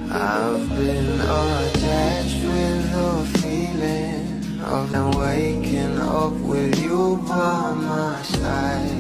I've been attached with the feeling of waking up with you by my side.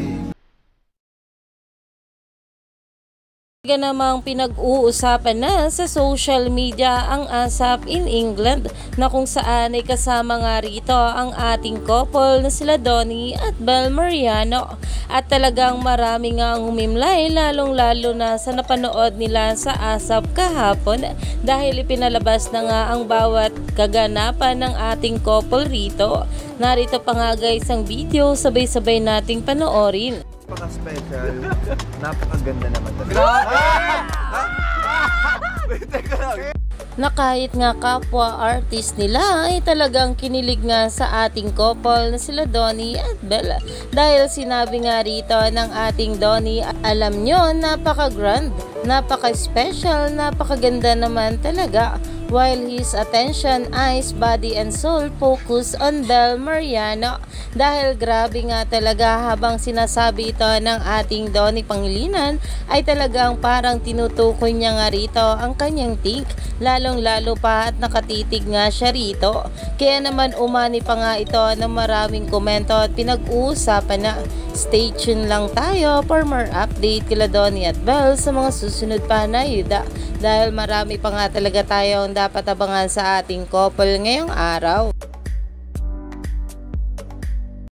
Namang pinag-uusapan na sa social media ang ASAP in England na kung saan ay kasama nga rito ang ating couple na sila Donnie at Bel Mariano, at talagang marami nga ang humimlay lalong-lalo na sa napanood nila sa ASAP kahapon dahil ipinalabas na nga ang bawat kaganapan ng ating couple rito. Narito pa nga guys ang video, sabay-sabay nating panoorin. Napaka-special, napakaganda naman talaga. Na kahit nga kapwa artist nila ay talagang kinilig nga sa ating couple na sila Donnie at Bella, dahil sinabi nga rito ng ating Donnie, alam nyo, napaka-grand, napaka-special, napakaganda naman talaga, while his attention, eyes, body and soul focus on Bel Mariano. Dahil grabe nga talaga, habang sinasabi ito ng ating Donnie Pangilinan ay talagang parang tinutukoy niya nga rito ang kanyang think, lalong-lalo pa at nakatitig nga siya rito. Kaya naman umani pa nga ito ng maraming komento at pinag-uusapan na. Stay tuned lang tayo for more update kila Donnie at Bel sa mga susunod pa na yuda, dahil marami pa nga talaga tayong dapat abangan sa ating couple ngayong araw.